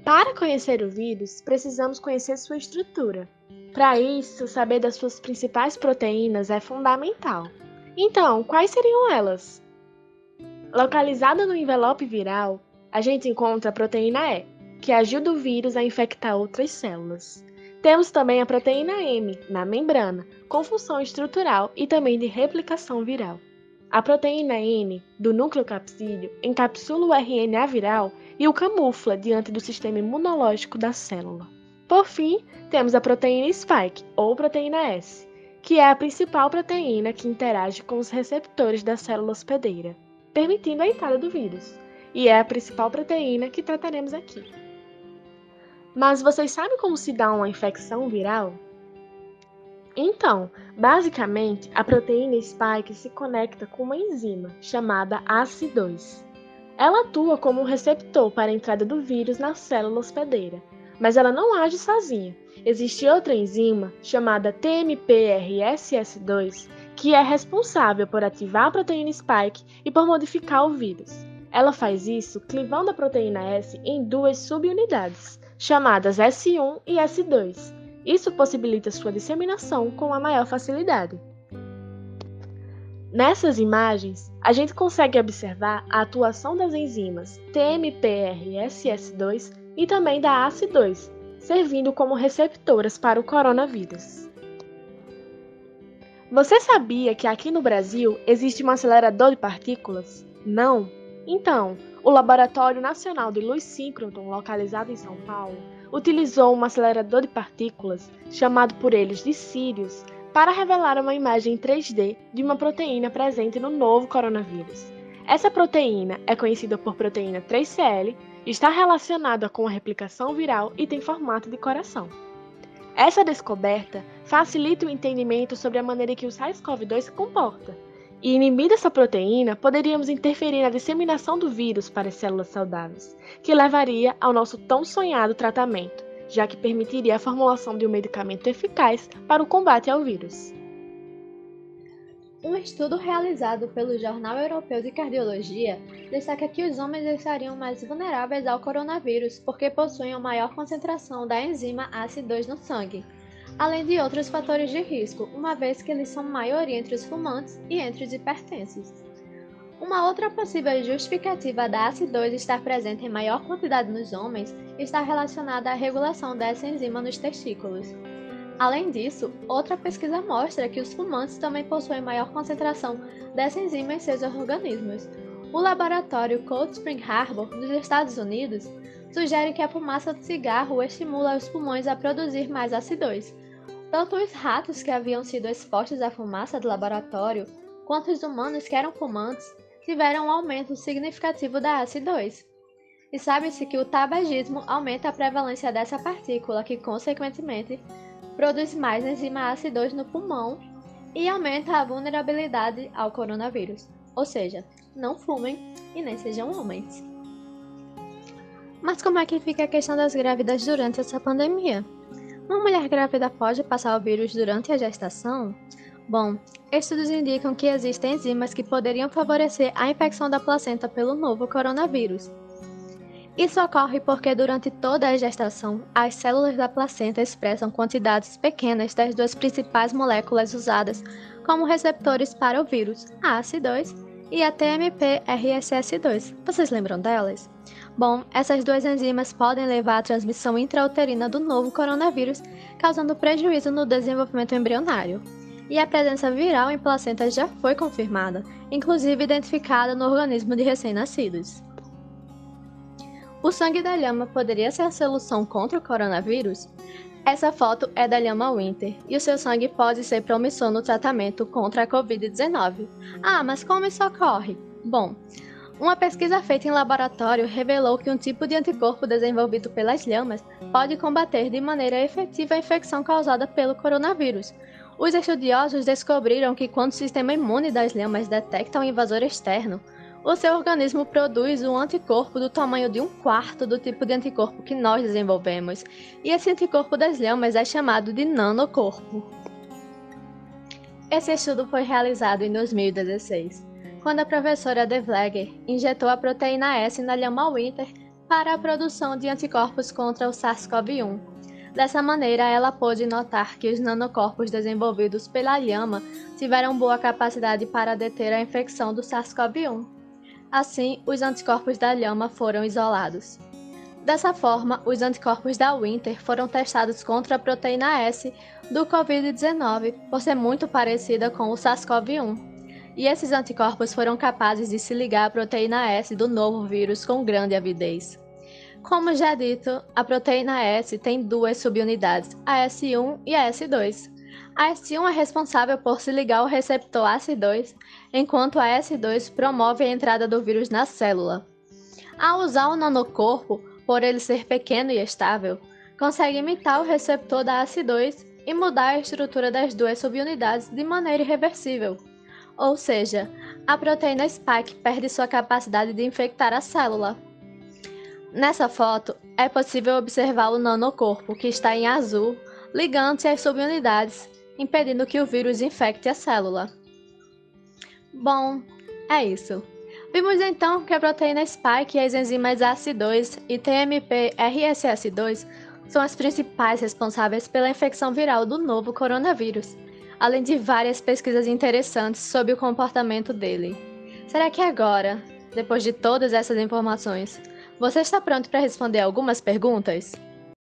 Para conhecer o vírus, precisamos conhecer sua estrutura. Para isso, saber das suas principais proteínas é fundamental. Então, quais seriam elas? Localizada no envelope viral, a gente encontra a proteína E, que ajuda o vírus a infectar outras células. Temos também a proteína M, na membrana, com função estrutural e também de replicação viral. A proteína N, do núcleo capsídeo, encapsula o RNA viral e o camufla diante do sistema imunológico da célula. Por fim, temos a proteína Spike, ou proteína S, que é a principal proteína que interage com os receptores da célula hospedeira, permitindo a entrada do vírus, e é a principal proteína que trataremos aqui. Mas vocês sabem como se dá uma infecção viral? Então, basicamente, a proteína Spike se conecta com uma enzima chamada ACE2. Ela atua como um receptor para a entrada do vírus na célula hospedeira, mas ela não age sozinha. Existe outra enzima, chamada TMPRSS2, que é responsável por ativar a proteína Spike e por modificar o vírus. Ela faz isso clivando a proteína S em duas subunidades, chamadas S1 e S2. Isso possibilita sua disseminação com a maior facilidade. Nessas imagens, a gente consegue observar a atuação das enzimas TMPRSS2 e também da ACE2, servindo como receptoras para o coronavírus. Você sabia que aqui no Brasil existe um acelerador de partículas? Não? Então, o Laboratório Nacional de Luz Síncroton, localizado em São Paulo, utilizou um acelerador de partículas, chamado por eles de Sirius, para revelar uma imagem 3D de uma proteína presente no novo coronavírus. Essa proteína é conhecida por proteína 3CL, está relacionada com a replicação viral e tem formato de coração. Essa descoberta facilita o entendimento sobre a maneira que o SARS-CoV-2 se comporta. E inibida essa proteína, poderíamos interferir na disseminação do vírus para as células saudáveis, que levaria ao nosso tão sonhado tratamento, já que permitiria a formulação de um medicamento eficaz para o combate ao vírus. Um estudo realizado pelo Jornal Europeu de Cardiologia destaca que os homens estariam mais vulneráveis ao coronavírus porque possuem uma maior concentração da enzima ACE2 no sangue, além de outros fatores de risco, uma vez que eles são maioria entre os fumantes e entre os hipertensos. Uma outra possível justificativa da ACE2 estar presente em maior quantidade nos homens está relacionada à regulação dessa enzima nos testículos. Além disso, outra pesquisa mostra que os fumantes também possuem maior concentração dessa enzima em seus organismos. O laboratório Cold Spring Harbor, nos Estados Unidos, sugere que a fumaça de cigarro estimula os pulmões a produzir mais ACE2. Tanto os ratos que haviam sido expostos à fumaça do laboratório, quanto os humanos que eram fumantes, tiveram um aumento significativo da ACE2. E sabe-se que o tabagismo aumenta a prevalência dessa partícula, que, consequentemente, produz mais enzima ACE2 no pulmão e aumenta a vulnerabilidade ao coronavírus. Ou seja, não fumem e nem sejam homens. Mas como é que fica a questão das grávidas durante essa pandemia? Uma mulher grávida pode passar o vírus durante a gestação? Bom, estudos indicam que existem enzimas que poderiam favorecer a infecção da placenta pelo novo coronavírus. Isso ocorre porque durante toda a gestação, as células da placenta expressam quantidades pequenas das duas principais moléculas usadas como receptores para o vírus, a ACE2 e a TMPRSS2. Vocês lembram delas? Bom, essas duas enzimas podem levar à transmissão intrauterina do novo coronavírus, causando prejuízo no desenvolvimento embrionário. E a presença viral em placentas já foi confirmada, inclusive identificada no organismo de recém-nascidos. O sangue da lhama poderia ser a solução contra o coronavírus? Essa foto é da lhama Winter, e o seu sangue pode ser promissor no tratamento contra a Covid-19. Ah, mas como isso ocorre? Bom, uma pesquisa feita em laboratório revelou que um tipo de anticorpo desenvolvido pelas lhamas pode combater de maneira efetiva a infecção causada pelo coronavírus. Os estudiosos descobriram que quando o sistema imune das lhamas detecta um invasor externo, o seu organismo produz um anticorpo do tamanho de 1/4 do tipo de anticorpo que nós desenvolvemos, e esse anticorpo das lhamas é chamado de nanocorpo. Esse estudo foi realizado em 2016, quando a professora De Vlegger injetou a proteína S na lhama Winter para a produção de anticorpos contra o SARS-CoV-1. Dessa maneira, ela pôde notar que os nanocorpos desenvolvidos pela lhama tiveram boa capacidade para deter a infecção do SARS-CoV-1. Assim, os anticorpos da lhama foram isolados. Dessa forma, os anticorpos da Winter foram testados contra a proteína S do Covid-19, por ser muito parecida com o SARS-CoV-1. E esses anticorpos foram capazes de se ligar à proteína S do novo vírus com grande avidez. Como já dito, a proteína S tem duas subunidades, a S1 e a S2. A S1 é responsável por se ligar ao receptor ACE2, enquanto a S2 promove a entrada do vírus na célula. Ao usar o nanocorpo, por ele ser pequeno e estável, consegue imitar o receptor da ACE2 e mudar a estrutura das duas subunidades de maneira irreversível. Ou seja, a proteína Spike perde sua capacidade de infectar a célula. Nessa foto, é possível observar o nanocorpo, que está em azul, ligando-se às subunidades, impedindo que o vírus infecte a célula. Bom, é isso. Vimos então que a proteína Spike e as enzimas ACE2 e TMP-RSS2 são as principais responsáveis pela infecção viral do novo coronavírus, além de várias pesquisas interessantes sobre o comportamento dele. Será que agora, depois de todas essas informações, você está pronto para responder algumas perguntas?